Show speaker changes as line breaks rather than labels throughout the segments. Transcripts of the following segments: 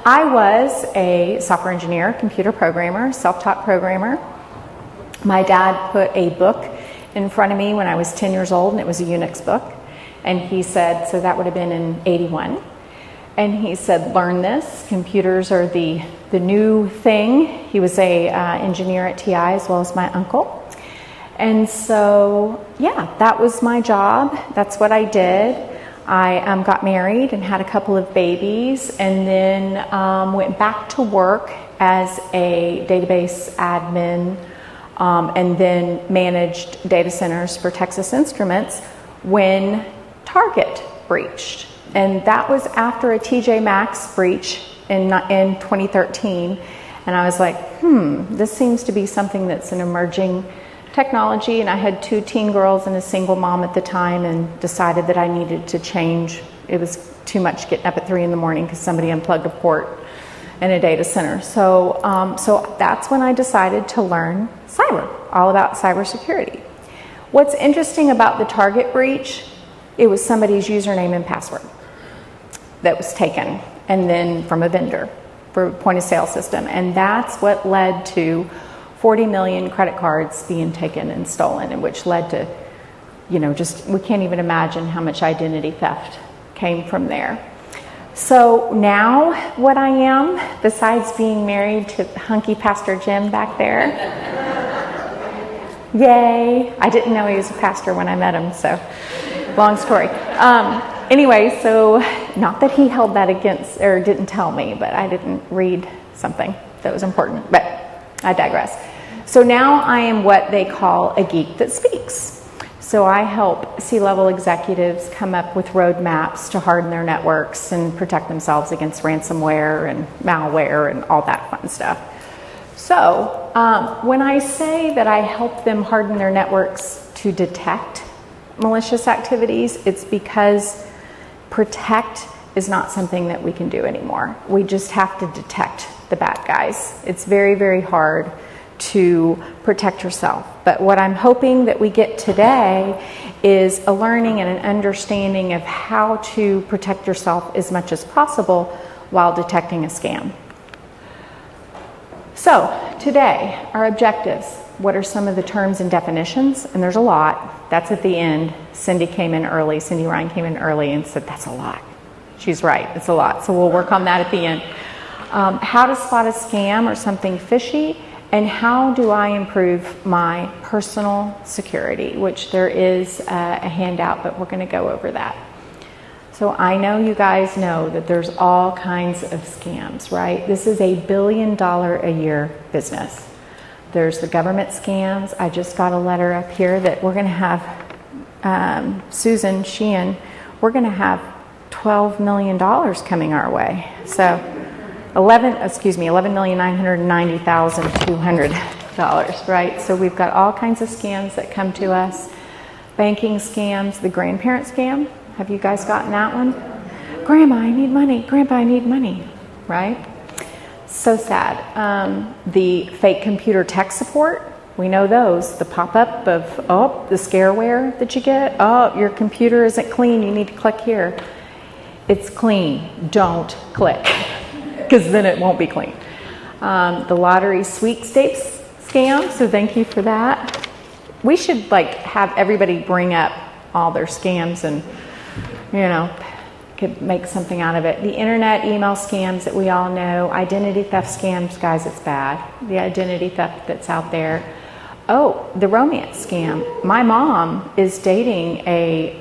I was a software engineer, computer programmer, self-taught programmer. My dad put a book in front of me when I was 10 years old, and it was a Unix book. And he said, so that would have been in '81. And he said, learn this. Computers are the new thing. He was a engineer at TI as well as my uncle. And so, yeah, that was my job. That's what I did. I got married and had a couple of babies, and then went back to work as a database admin, and then managed data centers for Texas Instruments when Target breached. And that was after a TJ Maxx breach in 2013. And I was like, this seems to be something that's an emerging technology. And I had 2 teen girls and a single mom at the time, and decided that I needed to change. It was too much getting up at 3 in the morning because somebody unplugged a port in a data center. So, so that's when I decided to learn cyber, all about cybersecurity. What's interesting about the Target breach, it was somebody's username and password that was taken, and then from a vendor for a point of sale system. And that's what led to 40 million credit cards being taken and stolen, and which led to, just, we can't even imagine how much identity theft came from there. So now what I am, besides being married to hunky Pastor Jim back there, yay, I didn't know he was a pastor when I met him, so long story. Anyway, so not that he held that against, or didn't tell me, but I didn't read something that was important, but I digress. So now I am what they call a geek that speaks. So I help C-level executives come up with roadmaps to harden their networks and protect themselves against ransomware and malware and all that fun stuff. So when I say that I help them harden their networks to detect malicious activities, it's because protect is not something that we can do anymore. We just have to detect the bad guys. It's very, very hard to protect yourself. But what I'm hoping that we get today is a learning and an understanding of how to protect yourself as much as possible while detecting a scam. So today, our objectives. What are some of the terms and definitions? And there's a lot. That's at the end. Cindy Ryan came in early and said, that's a lot. She's right, it's a lot. So we'll work on that at the end. How to spot a scam or something fishy, and how do I improve my personal security, which there is a handout, but we're going to go over that. So I know you guys know that there's all kinds of scams, right? This is a $1 billion a year business. There's the government scams. I just got a letter up here that we're going to have Susan Sheehan, we're going to have $12 million coming our way. So $11,990,200, right? So we've got all kinds of scams that come to us. Banking scams, the grandparent scam. Have you guys gotten that one? Grandma, I need money. Grandpa, I need money, right? So sad. The fake computer tech support, we know those. The pop-up of, the scareware that you get. Your computer isn't clean, you need to click here. It's clean, don't click, because then it won't be clean. The lottery sweepstakes scam, so thank you for that. We should have everybody bring up all their scams and, could make something out of it. The internet email scams that we all know, identity theft scams, guys, it's bad. The identity theft that's out there. The romance scam. My mom is dating a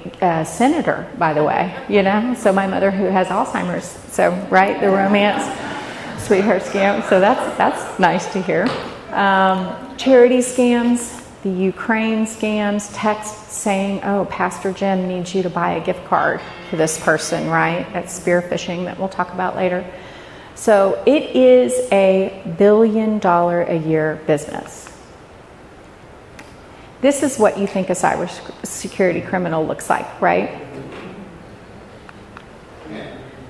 senator, by the way, so my mother who has Alzheimer's. So, right, the romance sweetheart scam. So that's nice to hear. Charity scams, the Ukraine scams, texts saying, Pastor Jim needs you to buy a gift card for this person, right? That's spear phishing that we'll talk about later. So it is a $1 billion a year business. This is what you think a cybersecurity criminal looks like, right?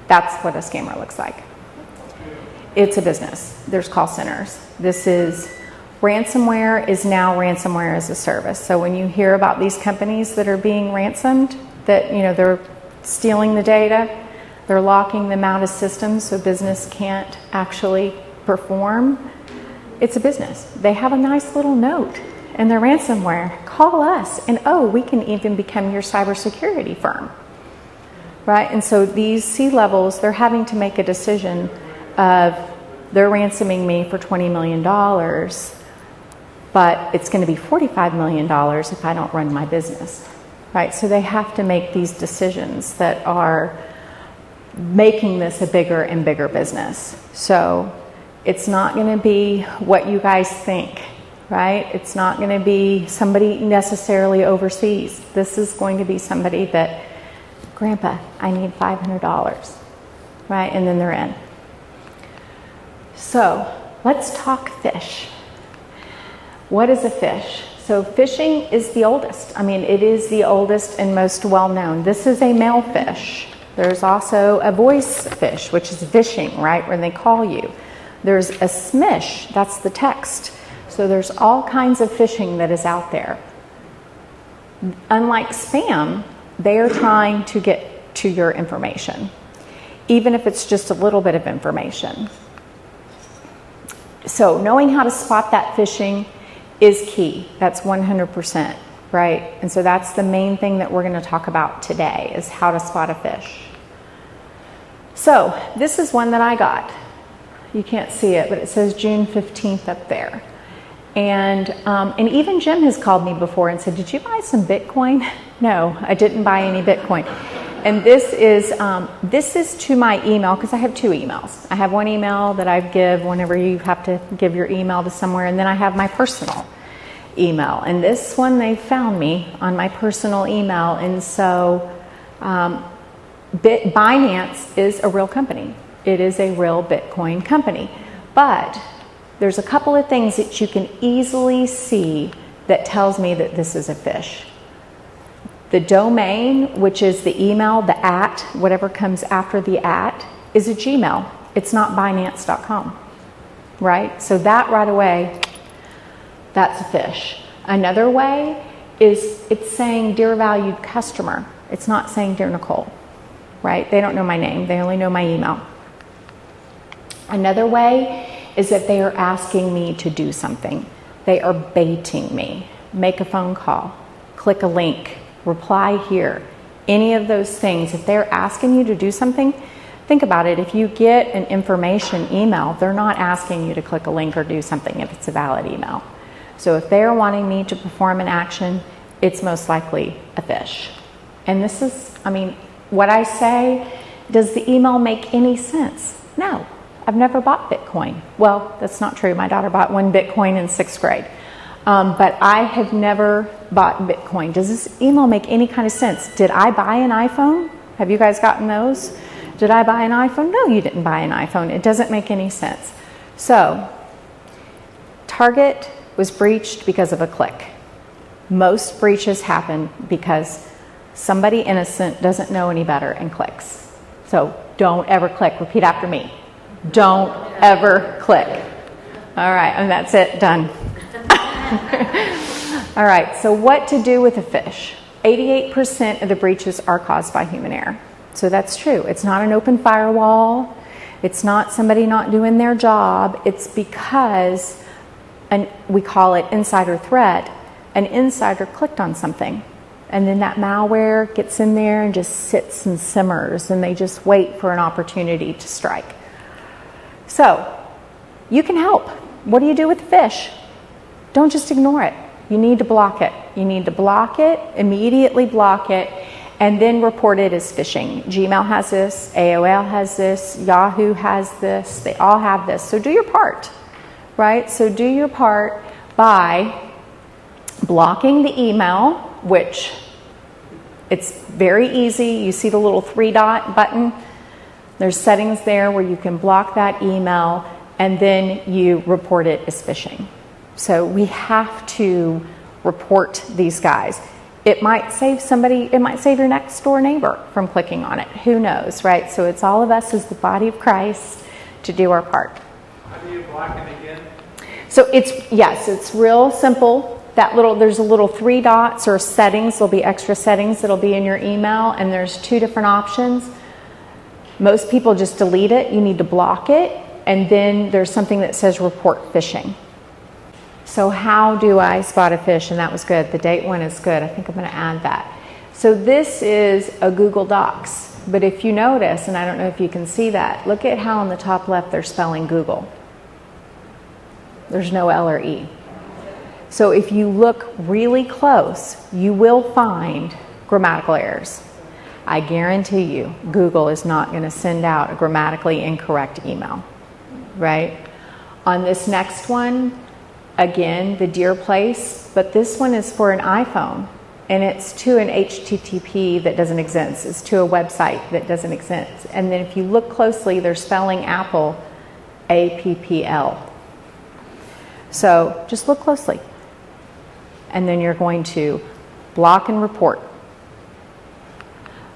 That's what a scammer looks like. It's a business. There's call centers. Ransomware is now ransomware as a service. So when you hear about these companies that are being ransomed, that they're stealing the data, They're locking them out of systems so business can't actually perform. It's a business. They have a nice little note in their ransomware. Call us, and we can even become your cybersecurity firm. Right? And so these C-levels, they're having to make a decision of they're ransoming me for $20 million, but it's going to be $45 million if I don't run my business. Right? So they have to make these decisions that are making this a bigger and bigger business. So it's not going to be what you guys think, right? It's not going to be somebody necessarily overseas. This is going to be somebody that, Grandpa, I need $500, right? And then they're in. So let's talk fish. What is a fish? So fishing is the oldest. I mean, it is the oldest and most well-known. This is a male fish. There's also a voice fish, which is fishing, right, where they call you. There's a smish, that's the text. So there's all kinds of phishing that is out there. Unlike spam, they are trying to get to your information, even if it's just a little bit of information. So knowing how to spot that phishing is key. That's 100%, right? And so that's the main thing that we're going to talk about today, is how to spot a fish. So this is one that I got. You can't see it, but it says June 15th up there. And even Jim has called me before and said, did you buy some Bitcoin? No, I didn't buy any Bitcoin. And this is to my email, because I have two emails. I have one email that I give whenever you have to give your email to somewhere, and then I have my personal email. And this one, they found me on my personal email. And so Binance is a real company. It is a real Bitcoin company. But there's a couple of things that you can easily see that tells me that this is a fish. The domain, which is the email, the @ whatever comes after the @ is a Gmail. It's not Binance.com, right? So that right away, that's a fish. Another way is it's saying, dear valued customer. It's not saying, dear Nicole, right? They don't know my name. They only know my email. Another way is that they are asking me to do something. They are baiting me. Make a phone call, click a link, reply here. Any of those things, if they're asking you to do something, think about it. If you get an information email, they're not asking you to click a link or do something if it's a valid email. So if they're wanting me to perform an action, it's most likely a fish. And this is, I mean, what I say, does the email make any sense? No. I've never bought Bitcoin. Well, that's not true. My daughter bought one Bitcoin in 6th grade. But I have never bought Bitcoin. Does this email make any kind of sense? Did I buy an iPhone? Have you guys gotten those? Did I buy an iPhone? No, you didn't buy an iPhone. It doesn't make any sense. So, Target was breached because of a click. Most breaches happen because somebody innocent doesn't know any better and clicks. So, don't ever click. Repeat after me. Don't ever click. All right, and that's it, done. All right, so what to do with a fish? 88% of the breaches are caused by human error. So that's true. It's not an open firewall. It's not somebody not doing their job. It's because, we call it insider threat, an insider clicked on something. And then that malware gets in there and just sits and simmers, and they just wait for an opportunity to strike. So, you can help. What do you do with the fish? Don't just ignore it. You need to block it. You need to block it, immediately block it, and then report it as phishing. Gmail has this, AOL has this, Yahoo has this, they all have this. So do your part, right? So do your part by blocking the email, which it's very easy. You see the little 3-dot button? There's settings there where you can block that email, and then you report it as phishing. So we have to report these guys. It might save somebody, it might save your next door neighbor from clicking on it. Who knows, right? So it's all of us as the body of Christ to do our part.
How do you block it again?
So it's real simple. There's a little 3 dots or settings. There'll be extra settings that'll be in your email, and there's 2 different options. Most people just delete it. You need to block it. And then there's something that says report phishing. So how do I spot a fish? And that was good. The date one is good. I think I'm going to add that. So this is a Google Docs. But if you notice, and I don't know if you can see that, look at how on the top left they're spelling Google. There's no L or E. So if you look really close, you will find grammatical errors. I guarantee you, Google is not going to send out a grammatically incorrect email, right? On this next one, again, the dear place, but this one is for an iPhone, and it's to an HTTP that doesn't exist. It's to a website that doesn't exist. And then if you look closely, they're spelling Apple APPL. So just look closely. And then you're going to block and report.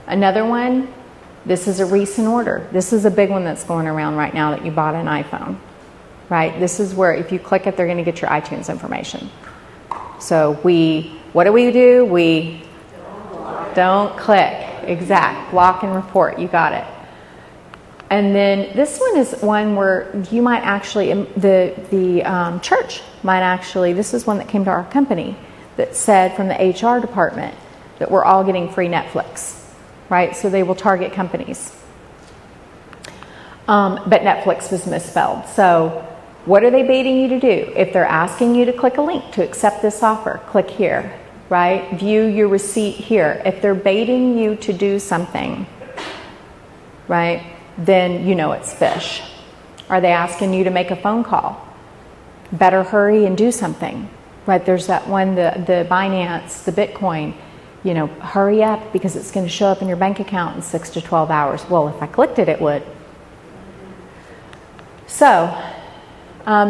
Another one, this is a recent order. This is a big one that's going around right now that you bought an iPhone, right? This is where if you click it, they're going to get your iTunes information. So what do? We don't click. Exact. Block and report. You got it. And then this one is one where you might actually, the church might actually, this is one that came to our company that said from the HR department that we're all getting free Netflix, right? So they will target companies. But Netflix was misspelled. So what are they baiting you to do? If they're asking you to click a link to accept this offer, click here, right? View your receipt here. If they're baiting you to do something, right, then you know it's fish. Are they asking you to make a phone call? Better hurry and do something, right? There's that one, the Binance, the Bitcoin, hurry up because it's going to show up in your bank account in 6 to 12 hours. Well, if I clicked it, it would. So,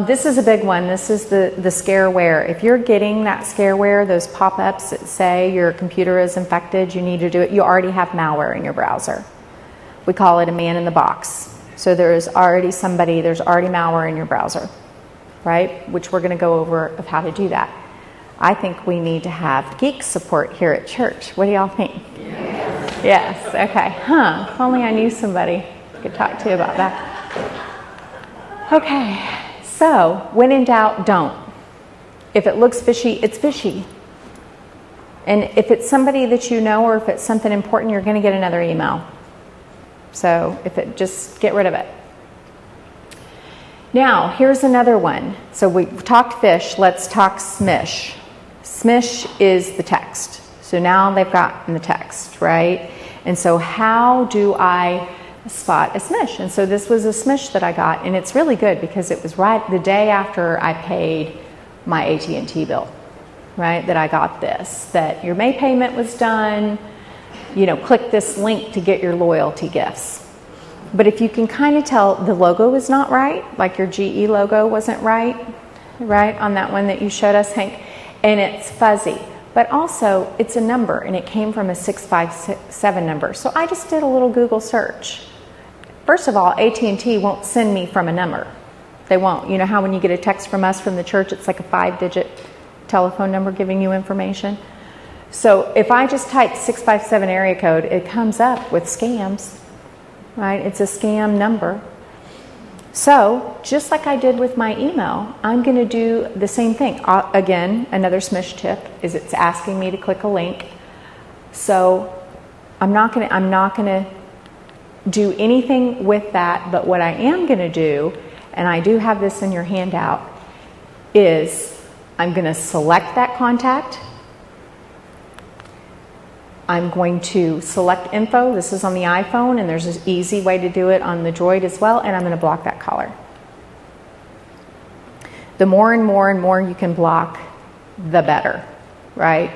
this is a big one. This is the scareware. If you're getting that scareware, those pop-ups that say your computer is infected, you need to do it. You already have malware in your browser. We call it a man in the box. So there's already malware in your browser, right? Which we're going to go over of how to do that. I think we need to have geek support here at church. What do y'all think? Yes. Okay. If only I knew somebody I could talk to about that. Okay. So, when in doubt, don't. If it looks fishy, it's fishy. And if it's somebody that you know or if it's something important, you're going to get another email. So, just get rid of it. Now, here's another one. So, we've talked fish, let's talk smish. Smish is the text. So, now they've gotten the text, right? And so, how do I spot a smish? And so this was a smish that I got, and it's really good because it was right the day after I paid my AT&T bill, right, that I got this, that your May payment was done, click this link to get your loyalty gifts. But if you can kind of tell the logo is not right, like your GE logo wasn't right on that one that you showed us, Hank, and it's fuzzy. But also, it's a number, and it came from a 657 number. So I just did a little Google search. First of all, AT&T won't send me from a number. They won't. You know how when you get a text from us from the church, it's like a 5-digit telephone number giving you information? So if I just type 657 area code, it comes up with scams, right? It's a scam number. So just like I did with my email, I'm going to do the same thing. Again, another smish tip is it's asking me to click a link. So I'm not going to do anything with that, but what I am going to do, and I do have this in your handout, is I'm going to select that contact. I'm going to select info. This is on the iPhone, and there's an easy way to do it on the Droid as well, and I'm going to block that caller. The more and more and more you can block, the better, right?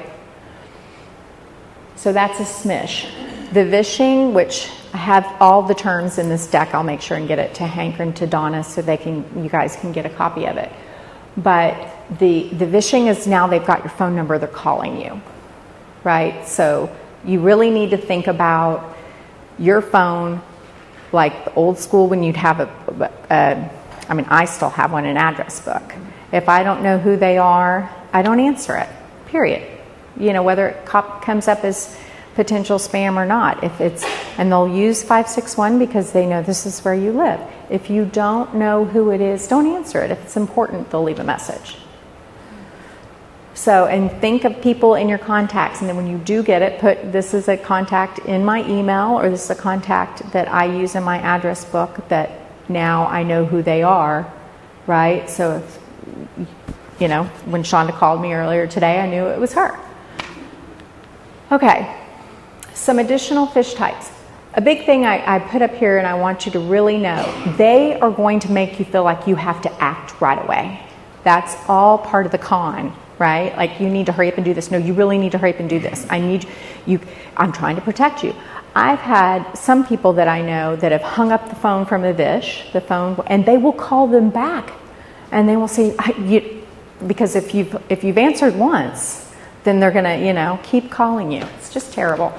So that's a smish. The vishing, which I have all the terms in this deck. I'll make sure and get it to Hank and to Donna so you guys can get a copy of it. But the vishing is now they've got your phone number, they're calling you, right? So you really need to think about your phone like the old school when you'd have I still have an address book. If I don't know who they are, I don't answer it, period. Whether it comes up as potential spam or not. And they'll use 561 because they know this is where you live. If you don't know who it is, don't answer it. If it's important, they'll leave a message. So, and think of people in your contacts, and then when you do get it, put this is a contact in my email, or this is a contact that I use in my address book that now I know who they are, right? So if, when Shonda called me earlier today, I knew it was her. Okay, some additional fish types. A big thing I put up here, and I want you to really know, they are going to make you feel like you have to act right away. That's all part of the con, right? Like, you need to hurry up and do this. No, you really need to hurry up and do this. I'm trying to protect you. I've had some people that I know that have hung up the phone from the phone, and they will call them back, and they will say, because if you've answered once, then they're gonna, keep calling you. It's just terrible.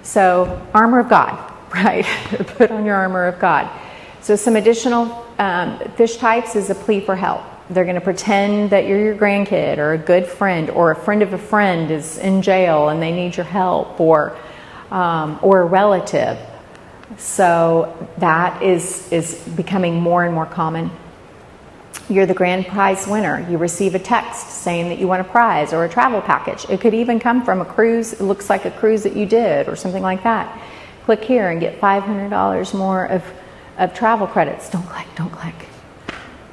So, armor of God, right? Put on your armor of God. So, some additional fish types is a plea for help. They're going to pretend that you're your grandkid or a good friend, or a friend of a friend is in jail and they need your help, or a relative. So that is becoming more and more common. You're the grand prize winner. You receive a text saying that you won a prize or a travel package. It could even come from a cruise. It looks like a cruise that you did or something like that. Click here and get $500 more of travel credits. Don't click.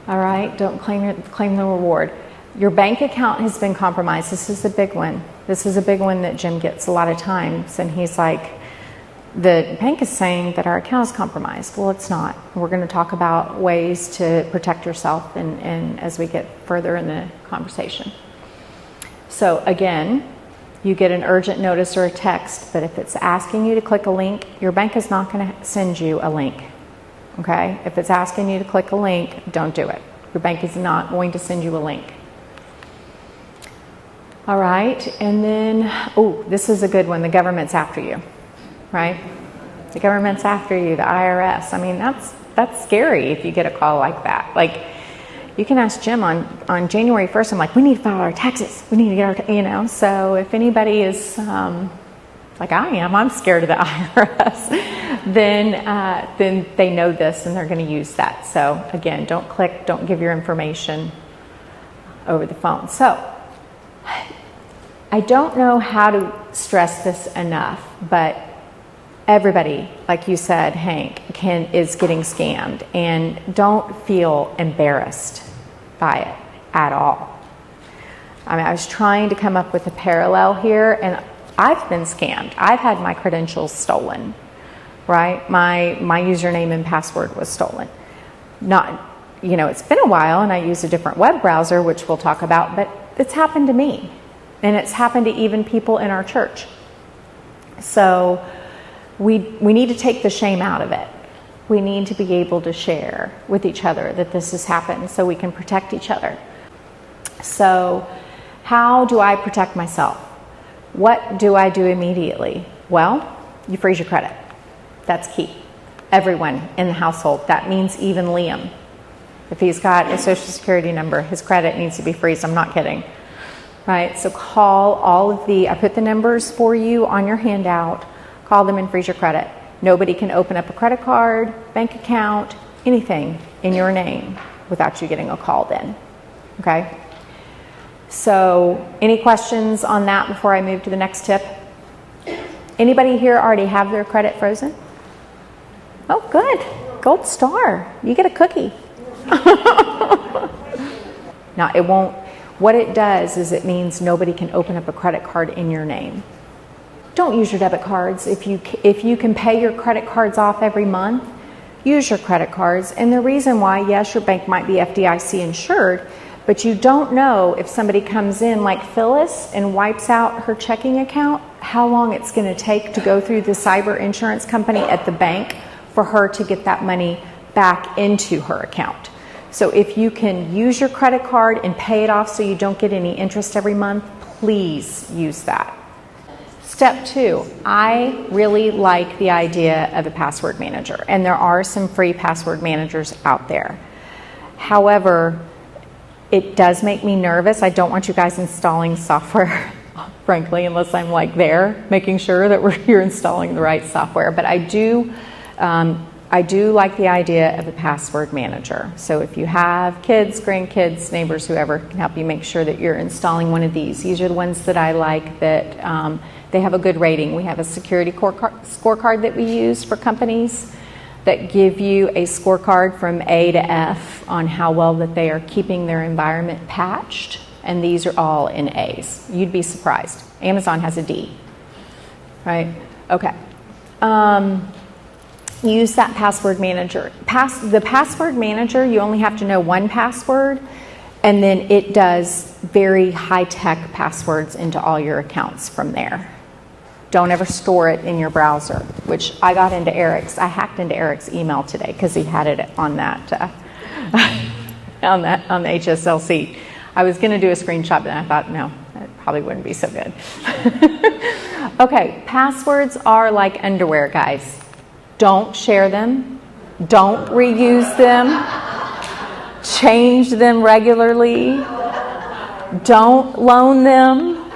All right, don't claim the reward. Your bank account has been compromised. This is a big one. This is a big one that Jim gets a lot of times, and he's like, the bank is saying that our account is compromised. Well, it's not. We're going to talk about ways to protect yourself and as we get further in the conversation. So again, you get an urgent notice or a text, but if it's asking you to click a link, your bank is not going to send you a link. Okay? If it's asking you to click a link, don't do it. Your bank is not going to send you a link. All right, and then, this is a good one. The government's after you, right? The government's after you, the IRS. I mean, that's scary if you get a call like that. Like, you can ask Jim on January 1st, I'm like, we need to file our taxes. We need to get our, so if anybody is like I am, I'm scared of the IRS, then they know this and they're going to use that. So again, don't click, don't give your information over the phone. So I don't know how to stress this enough, but everybody, like you said, Hank, is getting scammed, and don't feel embarrassed by it at all. I mean, I was trying to come up with a parallel here, and I've been scammed. I've had my credentials stolen, right? My username and password was stolen. It's been a while, and I use a different web browser, which we'll talk about, but it's happened to me. And it's happened to even people in our church. So we need to take the shame out of it. We need to be able to share with each other that this has happened so we can protect each other. So how do I protect myself? What do I do immediately? Well, you freeze your credit. That's key. Everyone in the household. That means even Liam. If he's got a social security number, his credit needs to be freezed. I'm not kidding. Right? So call all of I put the numbers for you on your handout. Call them and freeze your credit. Nobody can open up a credit card, bank account, anything in your name without you getting a call then. Okay? So, any questions on that before I move to the next tip? Anybody here already have their credit frozen? Oh, good. Gold star. You get a cookie. Now, it won't. What it does is it means nobody can open up a credit card in your name. Don't use your debit cards. If you can pay your credit cards off every month, use your credit cards. And the reason why, yes, your bank might be FDIC insured, but you don't know if somebody comes in like Phyllis and wipes out her checking account, how long it's going to take to go through the cyber insurance company at the bank for her to get that money back into her account. So if you can use your credit card and pay it off so you don't get any interest every month, please use that. Step 2, I really like the idea of a password manager, and there are some free password managers out there. However, it does make me nervous. I don't want you guys installing software frankly, unless I'm like there, making sure that you're installing the right software. But I do like the idea of a password manager. So if you have kids, grandkids, neighbors, whoever can help you make sure that you're installing one of these. These are the ones that I like that they have a good rating. We have a security scorecard that we use for companies that give you a scorecard from A to F on how well that they are keeping their environment patched. And these are all in A's. You'd be surprised. Amazon has a D, right? Okay. Use that password manager. The password manager, you only have to know one password, and then it does very high-tech passwords into all your accounts from there. Don't ever store it in your browser, which I got into Eric's. I hacked into Eric's email today because he had it on that on the HSLC. I was going to do a screenshot, but then I thought, no, that probably wouldn't be so good. Okay, passwords are like underwear, guys. Don't share them. Don't reuse them. Change them regularly. Don't loan them.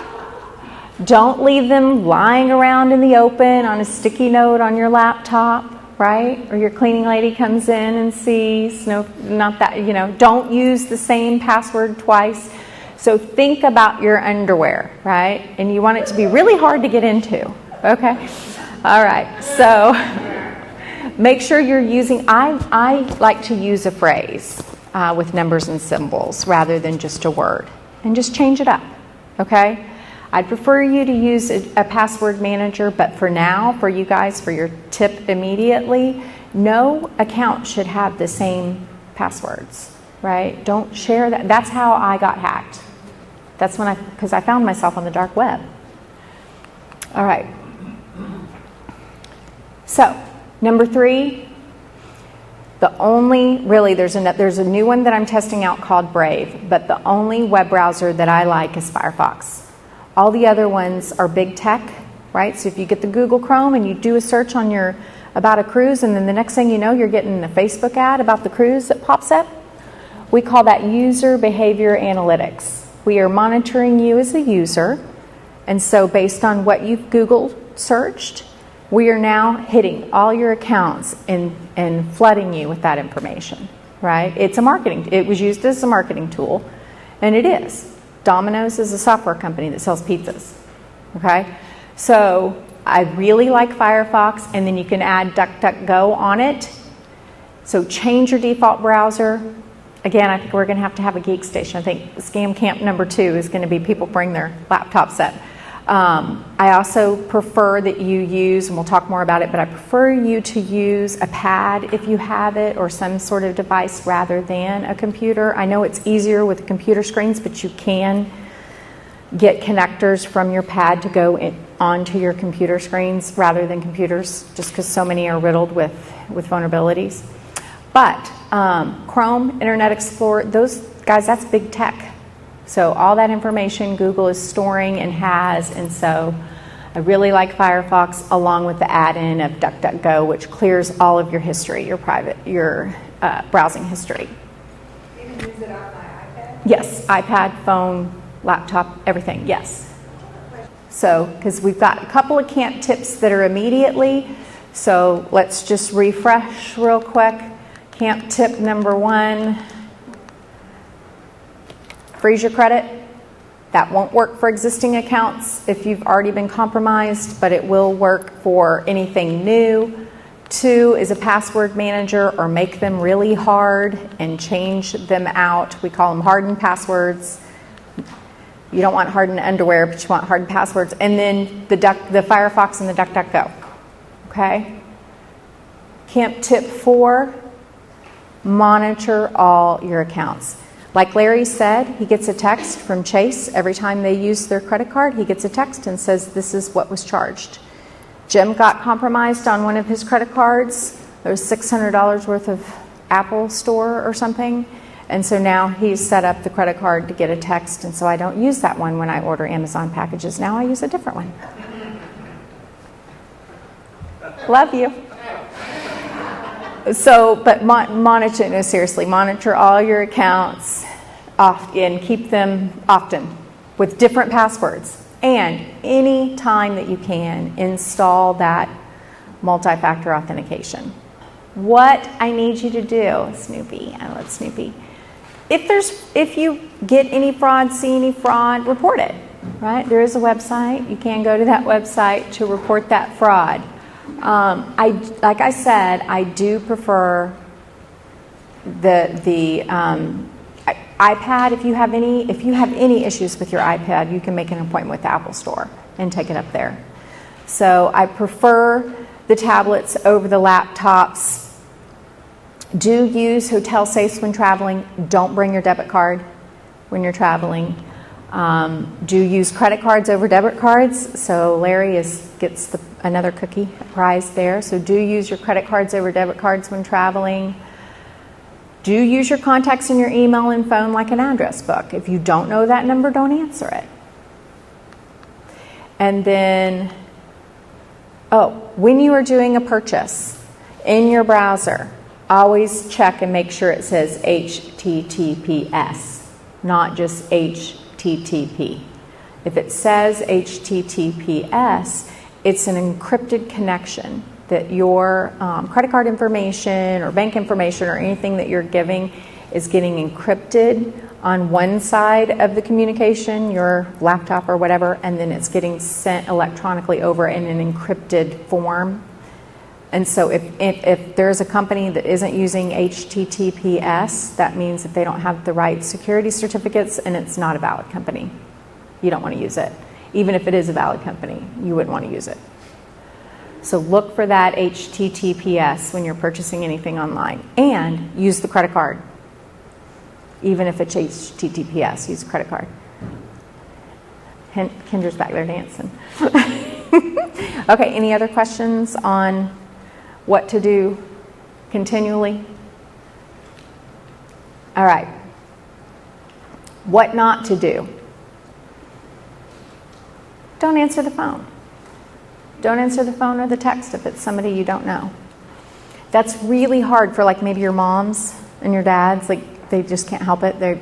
Don't leave them lying around in the open on a sticky note on your laptop, right? Or your cleaning lady comes in and sees. No, not that, don't use the same password twice. So think about your underwear, right? And you want it to be really hard to get into, okay? All right, so make sure you're using, I like to use a phrase with numbers and symbols rather than just a word. And just change it up, okay? I'd prefer you to use a password manager, but for now, for you guys, for your tip immediately, no account should have the same passwords, right? Don't share that. That's how I got hacked. That's because I found myself on the dark web. All right. So, number 3, there's a new one that I'm testing out called Brave, but the only web browser that I like is Firefox. All the other ones are big tech, right? So if you get the Google Chrome and you do a search on about a cruise, and then the next thing you know, you're getting a Facebook ad about the cruise that pops up. We call that user behavior analytics. We are monitoring you as a user, and so based on what you've Googled, searched, we are now hitting all your accounts and flooding you with that information, right? It was used as a marketing tool, and it is. Domino's is a software company that sells pizzas, okay? So I really like Firefox, and then you can add DuckDuckGo on it. So change your default browser. Again, I think we're going to have a geek station. I think scam camp number 2 is going to be people bring their laptops up. I also prefer that you use, and we'll talk more about it, but I prefer you to use a pad if you have it, or some sort of device rather than a computer. I know it's easier with computer screens, but you can get connectors from your pad to go onto your computer screens rather than computers, just because so many are riddled with vulnerabilities. But Chrome, Internet Explorer, those guys, that's big tech. So all that information Google is storing and has, and so I really like Firefox along with the add-in of DuckDuckGo, which clears all of your history, your browsing history.
You can use it on my iPad?
Yes, iPad, phone, laptop, everything, yes. So, because we've got a couple of camp tips that are immediately, so let's just refresh real quick. Camp tip number 1. Freeze your credit. That won't work for existing accounts if you've already been compromised, but it will work for anything new. 2 is a password manager, or make them really hard and change them out. We call them hardened passwords. You don't want hardened underwear, but you want hardened passwords. And then the Firefox and the DuckDuckGo. Okay? Camp tip 4, monitor all your accounts. Like Larry said, he gets a text from Chase every time they use their credit card. He gets a text and says, this is what was charged. Jim got compromised on one of his credit cards. There was $600 worth of Apple Store or something. And so now he's set up the credit card to get a text. And so I don't use that one when I order Amazon packages. Now I use a different one. Love you. So, but monitor, no, seriously, monitor all your accounts and keep them often with different passwords. And any time that you can, install that multi-factor authentication. What I need you to do, Snoopy, I love Snoopy. If you get any fraud, see any fraud, report it, right? There is a website. You can go to that website to report that fraud. Like I said, I do prefer the iPad. If you have any issues with your iPad, you can make an appointment with the Apple Store and take it up there. So I prefer the tablets over the laptops. Do use hotel safes when traveling. Don't bring your debit card when you're traveling. Do use credit cards over debit cards. So Larry gets another cookie prize there. So do use your credit cards over debit cards when traveling. Do use your contacts in your email and phone like an address book. If you don't know that number, don't answer it. And then, when you are doing a purchase in your browser, always check and make sure it says HTTPS, not just HTTP. If it says HTTPS, it's an encrypted connection that your credit card information or bank information or anything that you're giving is getting encrypted on one side of the communication, your laptop or whatever, and then it's getting sent electronically over in an encrypted form. And so if there's a company that isn't using HTTPS, that means that they don't have the right security certificates and it's not a valid company. You don't want to use it. Even if it is a valid company, you wouldn't want to use it. So look for that HTTPS when you're purchasing anything online. And use the credit card. Even if it's HTTPS, use a credit card. Kendra's back there dancing. Okay, any other questions on what to do continually? All right. What not to do? Don't answer the phone. Don't answer the phone or the text if it's somebody you don't know. That's really hard for like maybe your moms and your dads. Like they just can't help it. The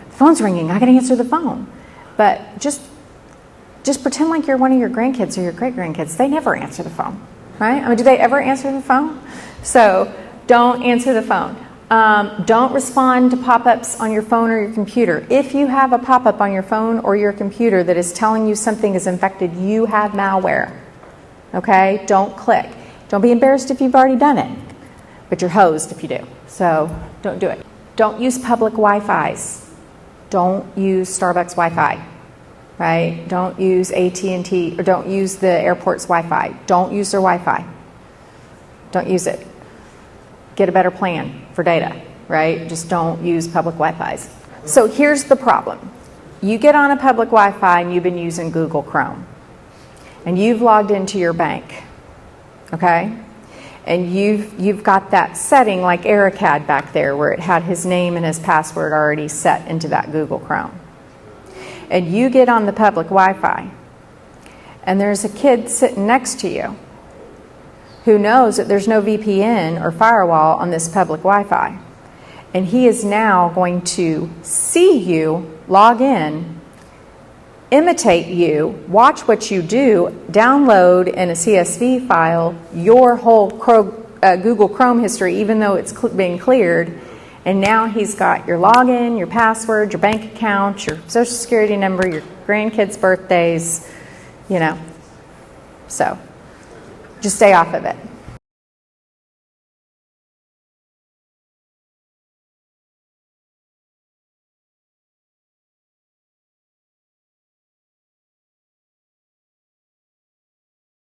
phone's ringing. I got to answer the phone. But just pretend like you're one of your grandkids or your great-grandkids. They never answer the phone, right? I mean, do they ever answer the phone? So don't answer the phone. Don't respond to pop-ups on your phone or your computer. If you have a pop-up on your phone or your computer that is telling you something is infected, you have malware. Okay? Don't click. Don't be embarrassed if you've already done it, but you're hosed if you do. So don't do it. Don't use public Wi-Fis. Don't use Starbucks Wi-Fi. Right? Don't use AT&T or don't use the airport's Wi-Fi. Don't use their Wi-Fi. Don't use it. Get a better plan for data, right? Just don't use public Wi-Fis. So here's the problem. You get on a public Wi-Fi and you've been using Google Chrome. And you've logged into your bank. Okay? And you've got that setting like Eric had back there where it had his name and his password already set into that Google Chrome. And you get on the public Wi-Fi, and there's a kid sitting next to you who knows that there's no VPN or firewall on this public Wi-Fi. And he is now going to see you log in, imitate you, watch what you do, download in a CSV file your whole Google Chrome history, even though it's been cleared. And now he's got your login, your password, your bank account, your social security number, your grandkids' birthdays, So just stay off of it.